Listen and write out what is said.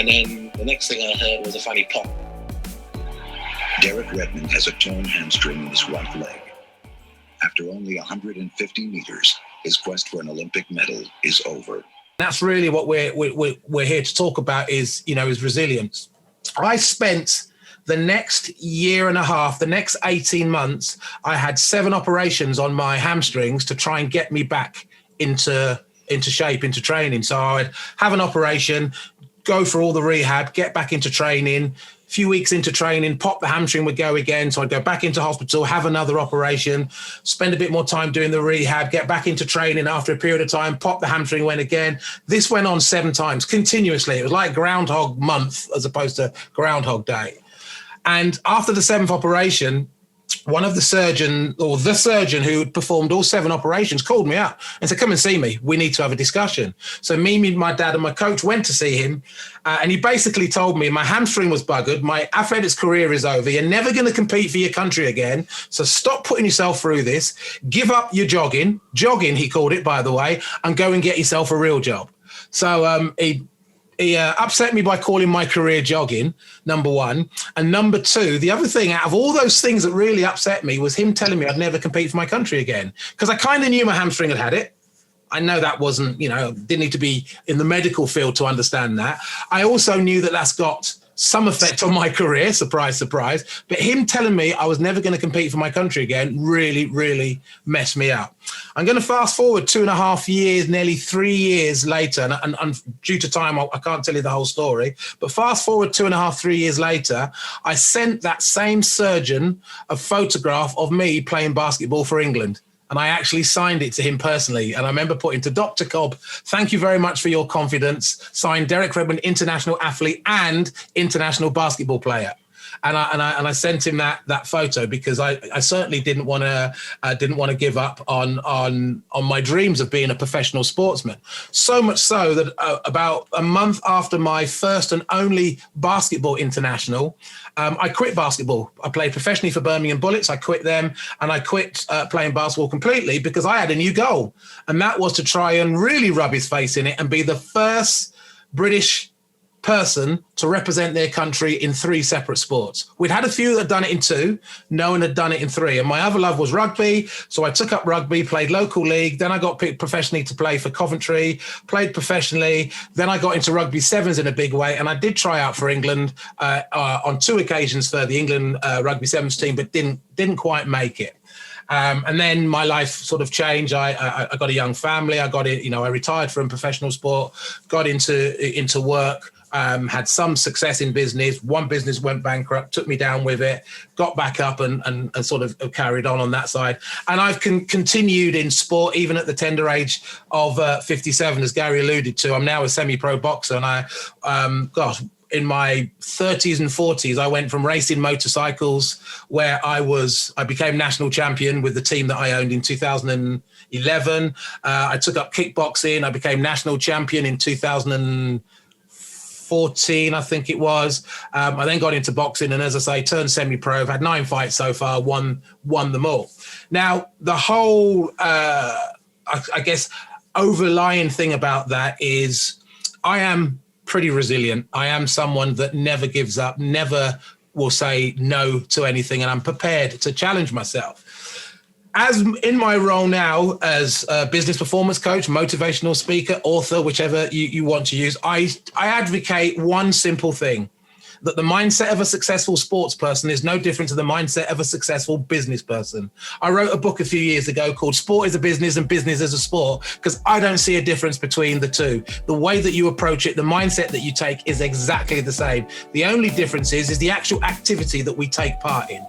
And then the next thing I heard was a funny pop. Derek Redman has a torn hamstring in his right leg. After only 150 meters, his quest for an Olympic medal is over. That's really what we're here to talk about is resilience. I spent the next year and a half, the next 18 months, I had 7 operations on my hamstrings to try and get me back into shape, into training. So I'd have an operation, go for all the rehab, get back into training. A few weeks into training, pop the hamstring would go again. So I'd go back into hospital, have another operation, spend a bit more time doing the rehab, get back into training after a period of time, pop the hamstring, went again. This went on 7 times continuously. It was like Groundhog Month as opposed to Groundhog Day. And after the 7th operation, the surgeon who performed all 7 operations called me up and said, come and see me. We need to have a discussion. So me, my dad and my coach went to see him. And he basically told me my hamstring was buggered. My athletics career is over. You're never going to compete for your country again. So stop putting yourself through this. Give up your jogging, he called it, by the way, and go and get yourself a real job. So he upset me by calling my career jogging, number one. And number 2, the other thing out of all those things that really upset me was him telling me I'd never compete for my country again. Because I kind of knew my hamstring had it. I know that wasn't, didn't need to be in the medical field to understand that. I also knew that that's got some effect on my career, surprise, surprise. But him telling me I was never going to compete for my country again really, really messed me up. I'm going to fast forward 2.5 years, nearly 3 years later, and due to time, I can't tell you the whole story, but fast forward 2.5, 3 years later, I sent that same surgeon a photograph of me playing basketball for England. And I actually signed it to him personally. And I remember putting to Dr. Cobb, thank you very much for your confidence. Signed Derek Redman, international athlete and international basketball player. And I sent him that photo because I certainly didn't want to give up on my dreams of being a professional sportsman. So much so that about a month after my first and only basketball international, I quit basketball. I played professionally for Birmingham Bullets. I quit them and I quit playing basketball completely because I had a new goal. And that was to try and really rub his face in it and be the first British person to represent their country in 3 separate sports. We'd had a few that had done it in 2. No one had done it in 3. And my other love was rugby. So I took up rugby, played local league. Then I got picked professionally to play for Coventry, played professionally. Then I got into rugby sevens in a big way. And I did try out for England on 2 occasions for the England rugby sevens team, but didn't quite make it. And then my life sort of changed. I got a young family. I retired from professional sport, got into work. Had some success in business. One business went bankrupt, took me down with it, got back up and sort of carried on that side. And I've continued in sport, even at the tender age of 57, as Gary alluded to. I'm now a semi-pro boxer and in my 30s and 40s, I went from racing motorcycles where I became national champion with the team that I owned in 2011. I took up kickboxing. I became national champion in 2014, I think it was. I then got into boxing and, as I say, turned semi-pro. I've had 9 fights so far, won them all. Now, the whole, I guess, overlying thing about that is I am pretty resilient. I am someone that never gives up, never will say no to anything, and I'm prepared to challenge myself. As in my role now as a business performance coach, motivational speaker, author, whichever you want to use, I advocate one simple thing, that the mindset of a successful sports person is no different to the mindset of a successful business person. I wrote a book a few years ago called Sport is a Business and Business is a Sport, because I don't see a difference between the two. The way that you approach it, the mindset that you take is exactly the same. The only difference is the actual activity that we take part in.